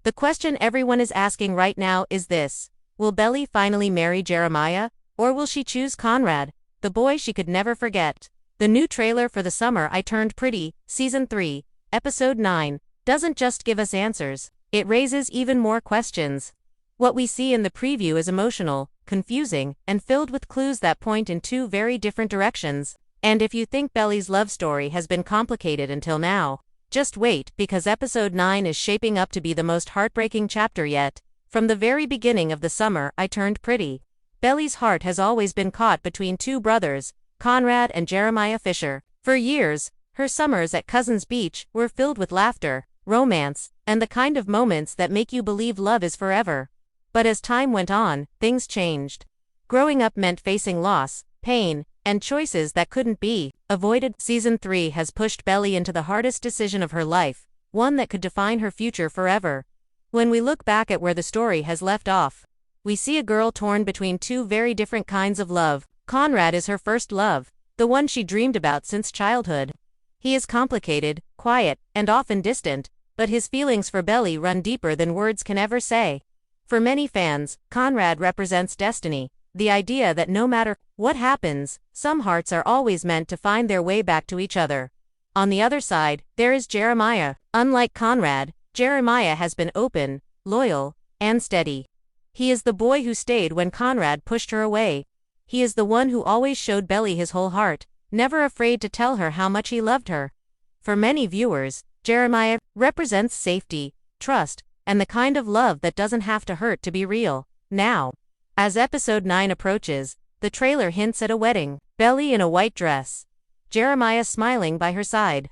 The question everyone is asking right now is this: will Belly finally marry Jeremiah, or will she choose Conrad, the boy she could never forget? The new trailer for The Summer I Turned Pretty, Season 3, Episode 9, doesn't just give us answers, it raises even more questions. What we see in the preview is emotional, confusing, and filled with clues that point in two very different directions. And if you think Belly's love story has been complicated until now, just wait, because Episode 9 is shaping up to be the most heartbreaking chapter yet. From the very beginning of The Summer I Turned Pretty, Belly's heart has always been caught between two brothers, Conrad and Jeremiah Fisher. For years, her summers at Cousins Beach were filled with laughter, romance, and the kind of moments that make you believe love is forever. But as time went on, things changed. Growing up meant facing loss, pain, and choices that couldn't be avoided. Season 3 has pushed Belly into the hardest decision of her life, one that could define her future forever. When we look back at where the story has left off, we see a girl torn between two very different kinds of love. Conrad is her first love, the one she dreamed about since childhood. He is complicated, quiet, and often distant, but his feelings for Belly run deeper than words can ever say. For many fans, Conrad represents destiny, the idea that no matter what happens, some hearts are always meant to find their way back to each other. On the other side, there is Jeremiah. Unlike Conrad, Jeremiah has been open, loyal, and steady. He is the boy who stayed when Conrad pushed her away. He is the one who always showed Belly his whole heart, never afraid to tell her how much he loved her. For many viewers, Jeremiah represents safety, trust, and the kind of love that doesn't have to hurt to be real. Now, as Episode 9 approaches, the trailer hints at a wedding. Belly in a white dress, Jeremiah smiling by her side,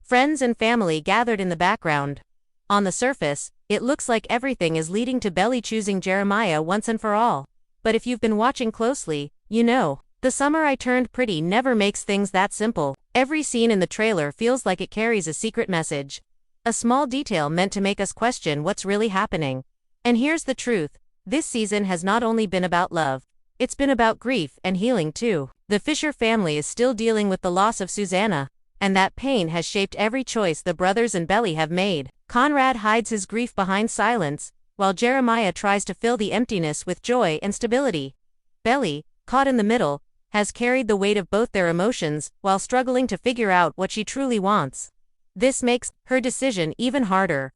friends and family gathered in the background. On the surface, it looks like everything is leading to Belly choosing Jeremiah once and for all. But if you've been watching closely, you know, The Summer I Turned Pretty never makes things that simple. Every scene in the trailer feels like it carries a secret message, a small detail meant to make us question what's really happening. And here's the truth: this season has not only been about love, it's been about grief and healing too. The Fisher family is still dealing with the loss of Susanna, and that pain has shaped every choice the brothers and Belly have made. Conrad hides his grief behind silence, while Jeremiah tries to fill the emptiness with joy and stability. Belly, caught in the middle, has carried the weight of both their emotions while struggling to figure out what she truly wants. This makes her decision even harder,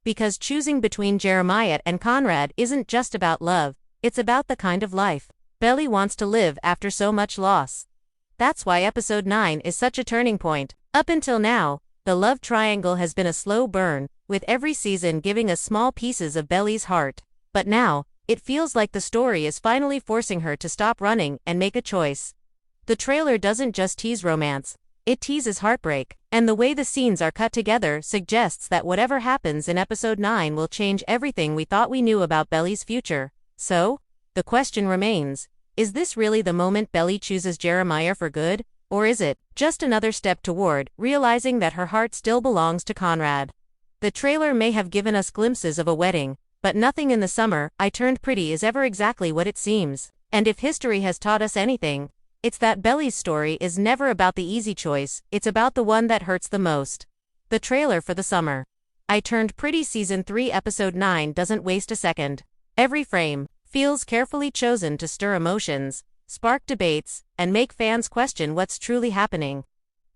because choosing between Jeremiah and Conrad isn't just about love, it's about the kind of life Belly wants to live after so much loss. That's why Episode 9 is such a turning point. Up until now, the love triangle has been a slow burn, with every season giving us small pieces of Belly's heart. But now, it feels like the story is finally forcing her to stop running and make a choice. The trailer doesn't just tease romance, it teases heartbreak, and the way the scenes are cut together suggests that whatever happens in Episode 9 will change everything we thought we knew about Belly's future. So, the question remains, is this really the moment Belly chooses Jeremiah for good, or is it just another step toward realizing that her heart still belongs to Conrad? The trailer may have given us glimpses of a wedding, but nothing in The Summer I Turned Pretty is ever exactly what it seems. And if history has taught us anything, it's that Belly's story is never about the easy choice, it's about the one that hurts the most. The trailer for The Summer I Turned Pretty Season 3 Episode 9 doesn't waste a second. Every frame feels carefully chosen to stir emotions, spark debates, and make fans question what's truly happening.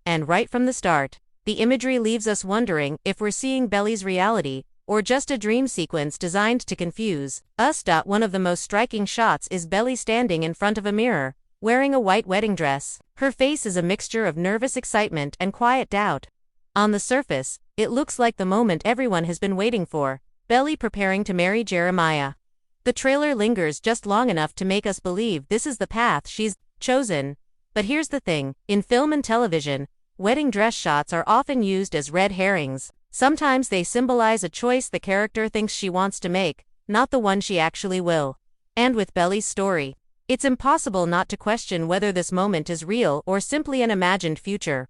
And right from the start, the imagery leaves us wondering if we're seeing Belly's reality, or just a dream sequence designed to confuse us. One of the most striking shots is Belly standing in front of a mirror, wearing a white wedding dress. Her face is a mixture of nervous excitement and quiet doubt. On the surface, it looks like the moment everyone has been waiting for, Belly preparing to marry Jeremiah. The trailer lingers just long enough to make us believe this is the path she's chosen. But here's the thing: in film and television, wedding dress shots are often used as red herrings. Sometimes they symbolize a choice the character thinks she wants to make, not the one she actually will. And with Belly's story, it's impossible not to question whether this moment is real or simply an imagined future.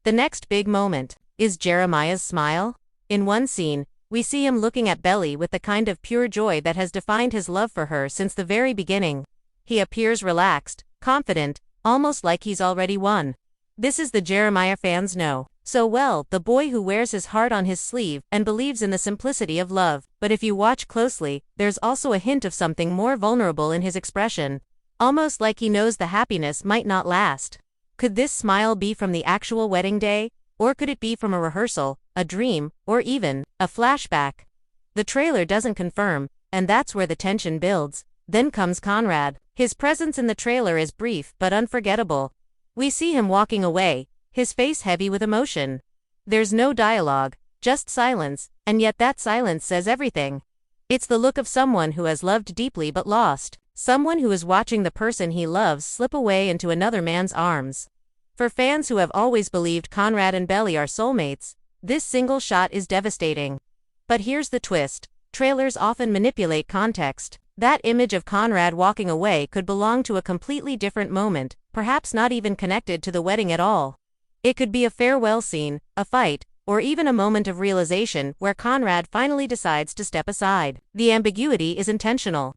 The next big moment is Jeremiah's smile. In one scene, we see him looking at Belly with the kind of pure joy that has defined his love for her since the very beginning. He appears relaxed, confident, almost like he's already won. This is the Jeremiah fans know. so well, the boy who wears his heart on his sleeve and believes in the simplicity of love. But if you watch closely, there's also a hint of something more vulnerable in his expression. Almost like he knows the happiness might not last. Could this smile be from the actual wedding day? Or could it be from a rehearsal, a dream, or even a flashback? The trailer doesn't confirm, and that's where the tension builds. Then comes Conrad. His presence in the trailer is brief but unforgettable. We see him walking away, his face heavy with emotion. There's no dialogue, just silence, and yet that silence says everything. It's the look of someone who has loved deeply but lost, someone who is watching the person he loves slip away into another man's arms. For fans who have always believed Conrad and Belly are soulmates, this single shot is devastating. But here's the twist. Trailers often manipulate context. That image of Conrad walking away could belong to a completely different moment, perhaps not even connected to the wedding at all. It could be a farewell scene, a fight, or even a moment of realization where Conrad finally decides to step aside. The ambiguity is intentional,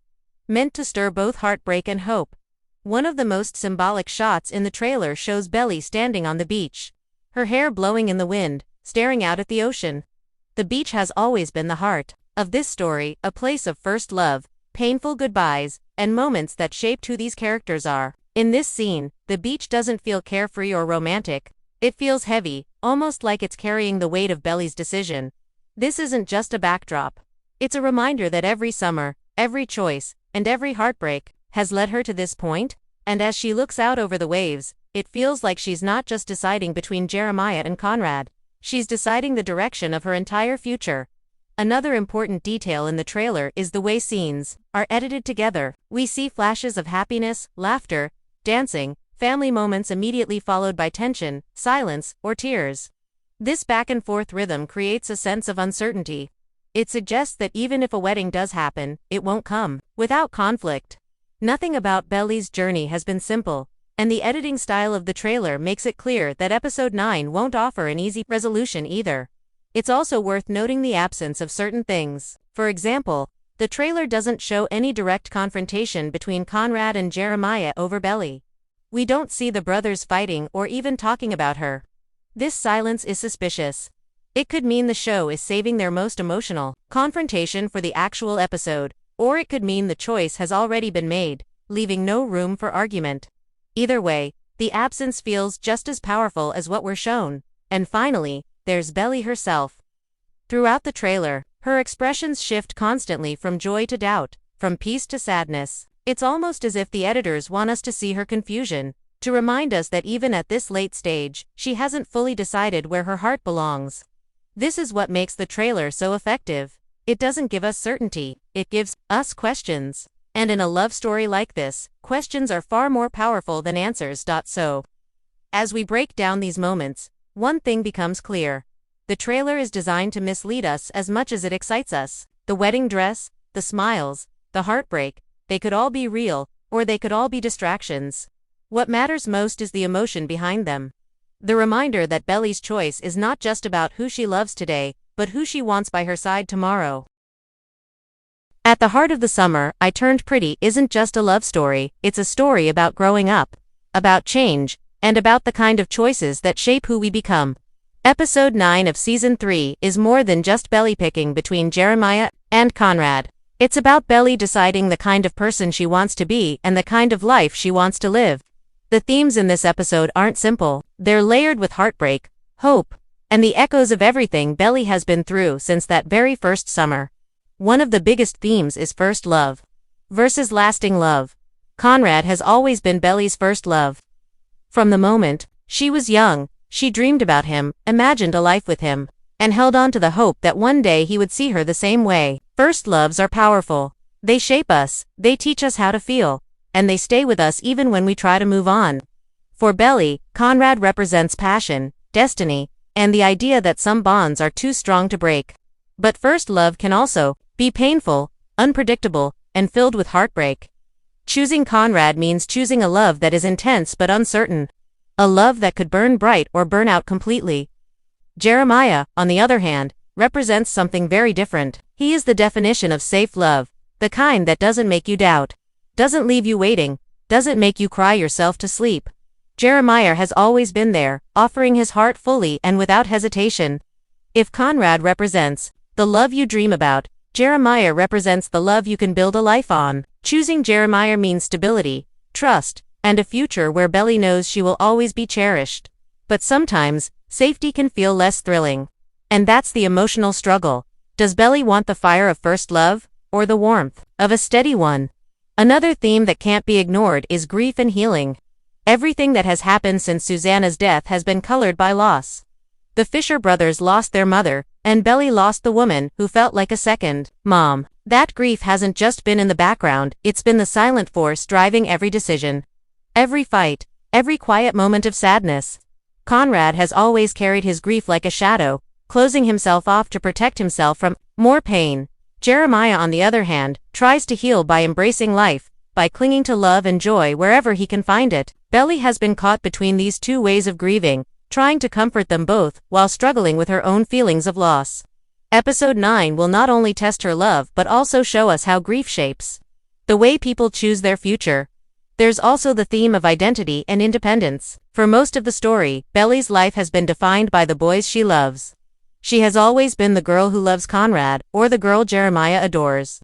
meant to stir both heartbreak and hope. One of the most symbolic shots in the trailer shows Belly standing on the beach, her hair blowing in the wind, staring out at the ocean. The beach has always been the heart of this story, a place of first love, painful goodbyes, and moments that shaped who these characters are. In this scene, the beach doesn't feel carefree or romantic. It feels heavy, almost like it's carrying the weight of Belly's decision. This isn't just a backdrop. It's a reminder that every summer, every choice, and every heartbreak has led her to this point, and as she looks out over the waves, it feels like she's not just deciding between Jeremiah and Conrad. She's deciding the direction of her entire future. Another important detail in the trailer is the way scenes are edited together. We see flashes of happiness, laughter, dancing, family moments immediately followed by tension, silence, or tears. This back-and-forth rhythm creates a sense of uncertainty. It suggests that even if a wedding does happen, it won't come without conflict. Nothing about Belly's journey has been simple, and the editing style of the trailer makes it clear that episode 9 won't offer an easy resolution either. It's also worth noting the absence of certain things. For example, the trailer doesn't show any direct confrontation between Conrad and Jeremiah over Belly. We don't see the brothers fighting or even talking about her. This silence is suspicious. It could mean the show is saving their most emotional confrontation for the actual episode, or it could mean the choice has already been made, leaving no room for argument. Either way, the absence feels just as powerful as what we're shown. And finally, there's Belly herself. Throughout the trailer, her expressions shift constantly from joy to doubt, from peace to sadness. It's almost as if the editors want us to see her confusion, to remind us that even at this late stage, she hasn't fully decided where her heart belongs. This is what makes the trailer so effective. It doesn't give us certainty, it gives us questions. And in a love story like this, questions are far more powerful than answers. So, as we break down these moments, one thing becomes clear. The trailer is designed to mislead us as much as it excites us. The wedding dress, the smiles, the heartbreak, they could all be real, or they could all be distractions. What matters most is the emotion behind them. The reminder that Belly's choice is not just about who she loves today, but who she wants by her side tomorrow. At the heart of the summer, I Turned Pretty isn't just a love story, it's a story about growing up, about change, and about the kind of choices that shape who we become. Episode 9 of Season 3 is more than just Belly picking between Jeremiah and Conrad. It's about Belly deciding the kind of person she wants to be and the kind of life she wants to live. The themes in this episode aren't simple, they're layered with heartbreak, hope, and the echoes of everything Belly has been through since that very first summer. One of the biggest themes is first love versus lasting love. Conrad has always been Belly's first love. From the moment she was young, she dreamed about him, imagined a life with him, and held on to the hope that one day he would see her the same way. First loves are powerful. They shape us, they teach us how to feel, and they stay with us even when we try to move on. For Belly, Conrad represents passion, destiny, and the idea that some bonds are too strong to break. But first love can also be painful, unpredictable, and filled with heartbreak. Choosing Conrad means choosing a love that is intense but uncertain. A love that could burn bright or burn out completely. Jeremiah, on the other hand, represents something very different. He is the definition of safe love, the kind that doesn't make you doubt, doesn't leave you waiting, doesn't make you cry yourself to sleep. Jeremiah has always been there, offering his heart fully and without hesitation. If Conrad represents the love you dream about, Jeremiah represents the love you can build a life on. Choosing Jeremiah means stability, trust, and a future where Belly knows she will always be cherished. But sometimes, safety can feel less thrilling. And that's the emotional struggle. Does Belly want the fire of first love, or the warmth of a steady one? Another theme that can't be ignored is grief and healing. Everything that has happened since Susanna's death has been colored by loss. The Fisher brothers lost their mother, and Belly lost the woman who felt like a second mom. That grief hasn't just been in the background, it's been the silent force driving every decision. Every fight, every quiet moment of sadness. Conrad has always carried his grief like a shadow, closing himself off to protect himself from more pain. Jeremiah, on the other hand, tries to heal by embracing life, by clinging to love and joy wherever he can find it. Belly has been caught between these two ways of grieving, trying to comfort them both while struggling with her own feelings of loss. Episode 9 will not only test her love but also show us how grief shapes the way people choose their future. There's also the theme of identity and independence. For most of the story, Belly's life has been defined by the boys she loves. She has always been the girl who loves Conrad, or the girl Jeremiah adores.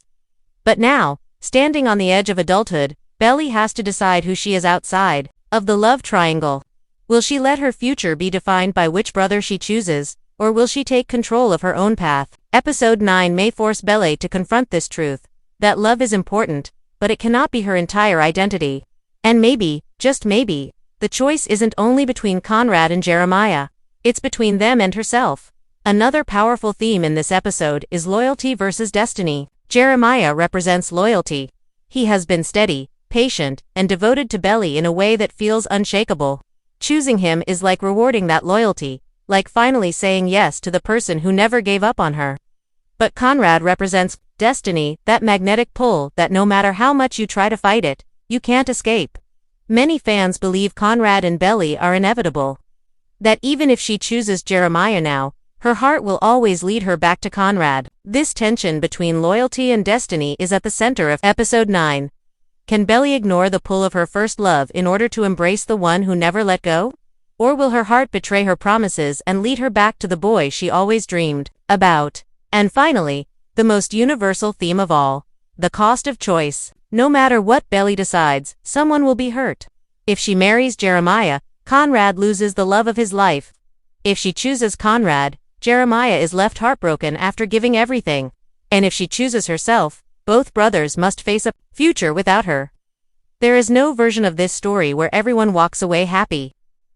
But now, standing on the edge of adulthood, Belly has to decide who she is outside of the love triangle. Will she let her future be defined by which brother she chooses, or will she take control of her own path? Episode 9 may force Belly to confront this truth, that love is important, but it cannot be her entire identity. And maybe, just maybe, the choice isn't only between Conrad and Jeremiah, it's between them and herself. Another powerful theme in this episode is loyalty versus destiny. Jeremiah represents loyalty. He has been steady, patient, and devoted to Belly in a way that feels unshakable. Choosing him is like rewarding that loyalty, like finally saying yes to the person who never gave up on her. But Conrad represents destiny, that magnetic pull that no matter how much you try to fight it, you can't escape. Many fans believe Conrad and Belly are inevitable. That even if she chooses Jeremiah now, her heart will always lead her back to Conrad. This tension between loyalty and destiny is at the center of Episode 9. Can Belly ignore the pull of her first love in order to embrace the one who never let go? Or will her heart betray her promises and lead her back to the boy she always dreamed about? And finally, the most universal theme of all, the cost of choice. No matter what Belly decides, someone will be hurt. If she marries Jeremiah, Conrad loses the love of his life. If she chooses Conrad, Jeremiah is left heartbroken after giving everything. And if she chooses herself, both brothers must face a future without her. There is no version of this story where everyone walks away happy.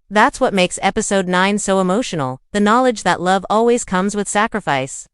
That's what makes Episode 9 so emotional, the knowledge that love always comes with sacrifice.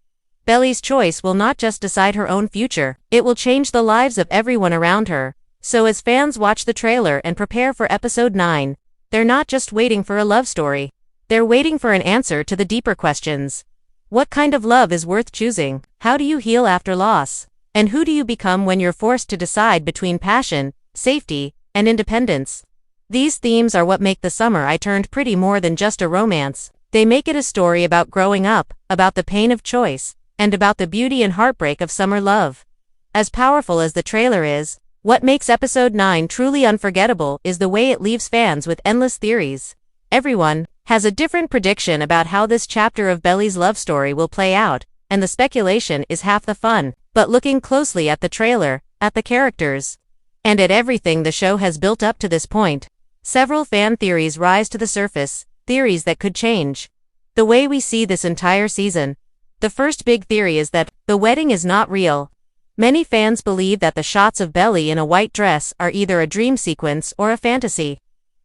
Belly's choice will not just decide her own future, it will change the lives of everyone around her. So as fans watch the trailer and prepare for Episode 9, they're not just waiting for a love story. They're waiting for an answer to the deeper questions. What kind of love is worth choosing? How do you heal after loss? And who do you become when you're forced to decide between passion, safety, and independence? These themes are what make The Summer I Turned Pretty more than just a romance. They make it a story about growing up, about the pain of choice, and about the beauty and heartbreak of summer love. As powerful as the trailer is, what makes Episode 9 truly unforgettable is the way it leaves fans with endless theories. Everyone has a different prediction about how this chapter of Belly's love story will play out, and the speculation is half the fun. But looking closely at the trailer, at the characters, and at everything the show has built up to this point, several fan theories rise to the surface, theories that could change the way we see this entire season. The first big theory is that the wedding is not real. Many fans believe that the shots of Belly in a white dress are either a dream sequence or a fantasy.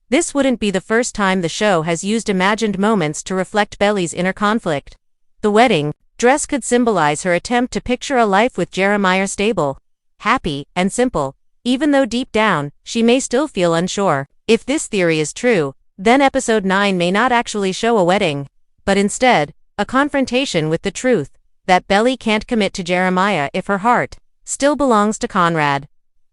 This wouldn't be the first time the show has used imagined moments to reflect Belly's inner conflict. The wedding dress could symbolize her attempt to picture a life with Jeremiah stable, happy, and simple, even though deep down, she may still feel unsure. If this theory is true, then Episode 9 may not actually show a wedding, but instead, a confrontation with the truth, that Belly can't commit to Jeremiah if her heart still belongs to Conrad.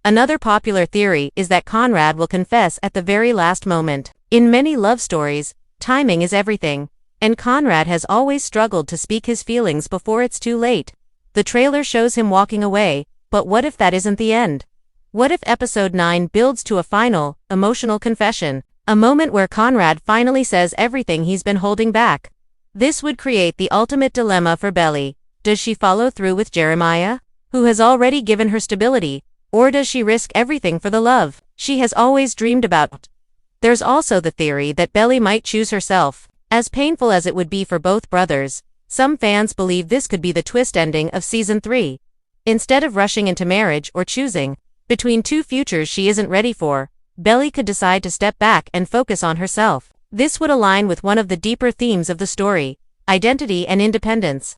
Another popular theory is that Conrad will confess at the very last moment. In many love stories, timing is everything, and Conrad has always struggled to speak his feelings before it's too late. The trailer shows him walking away, but what if that isn't the end? What if Episode 9 builds to a final, emotional confession? A moment where Conrad finally says everything he's been holding back. This would create the ultimate dilemma for Belly. Does she follow through with Jeremiah, who has already given her stability, or does she risk everything for the love she has always dreamed about? There's also the theory that Belly might choose herself. As painful as it would be for both brothers, some fans believe this could be the twist ending of Season 3. Instead of rushing into marriage or choosing between two futures she isn't ready for, Belly could decide to step back and focus on herself. This would align with one of the deeper themes of the story: identity and independence.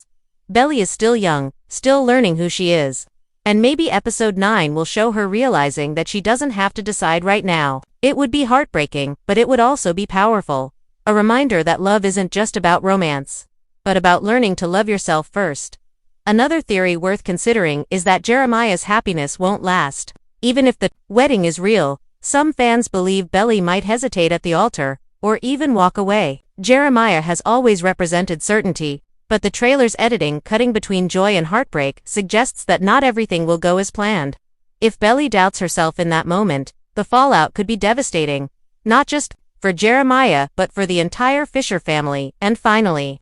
Belly is still young, still learning who she is. And maybe episode 9 will show her realizing that she doesn't have to decide right now. It would be heartbreaking, but it would also be powerful. A reminder that love isn't just about romance, but about learning to love yourself first. Another theory worth considering is that Jeremiah's happiness won't last. Even if the wedding is real, some fans believe Belly might hesitate at the altar, or even walk away. Jeremiah has always represented certainty, but the trailer's editing cutting between joy and heartbreak suggests that not everything will go as planned. If Belly doubts herself in that moment, the fallout could be devastating, not just for Jeremiah but for the entire Fisher family. And finally,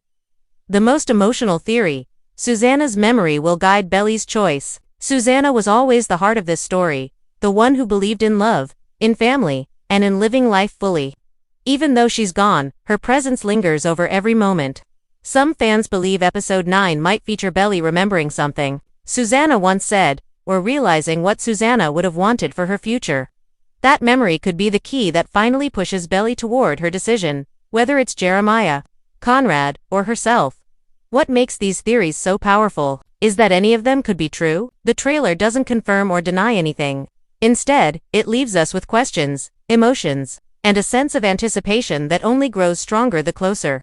the most emotional theory: Susanna's memory will guide Belly's choice. Susanna was always the heart of this story, the one who believed in love, in family, and in living life fully. Even though she's gone, her presence lingers over every moment. Some fans believe episode 9 might feature Belly remembering something Susanna once said, or realizing what Susanna would have wanted for her future. That memory could be the key that finally pushes Belly toward her decision, whether it's Jeremiah, Conrad, or herself. What makes these theories so powerful is that any of them could be true. The trailer doesn't confirm or deny anything. Instead, it leaves us with questions, emotions, and a sense of anticipation that only grows stronger the closer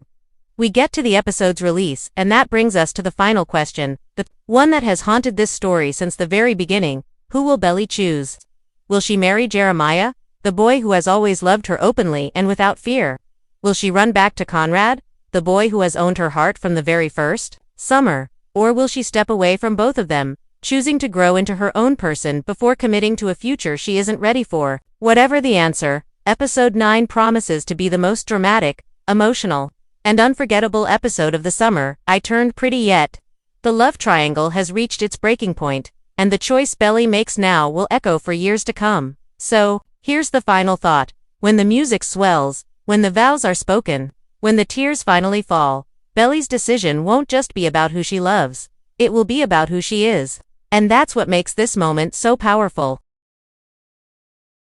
we get to the episode's release. And that brings us to the final question, the one that has haunted this story since the very beginning: who will Belly choose? Will she marry Jeremiah, the boy who has always loved her openly and without fear? Will she run back to Conrad, the boy who has owned her heart from the very first summer? Or will she step away from both of them, choosing to grow into her own person before committing to a future she isn't ready for? Whatever the answer, episode 9 promises to be the most dramatic, emotional, and unforgettable episode of the summer. I turned pretty yet. The love triangle has reached its breaking point, and the choice Belly makes now will echo for years to come. So, here's the final thought. When the music swells, when the vows are spoken, when the tears finally fall, Belly's decision won't just be about who she loves. It will be about who she is. And that's what makes this moment so powerful.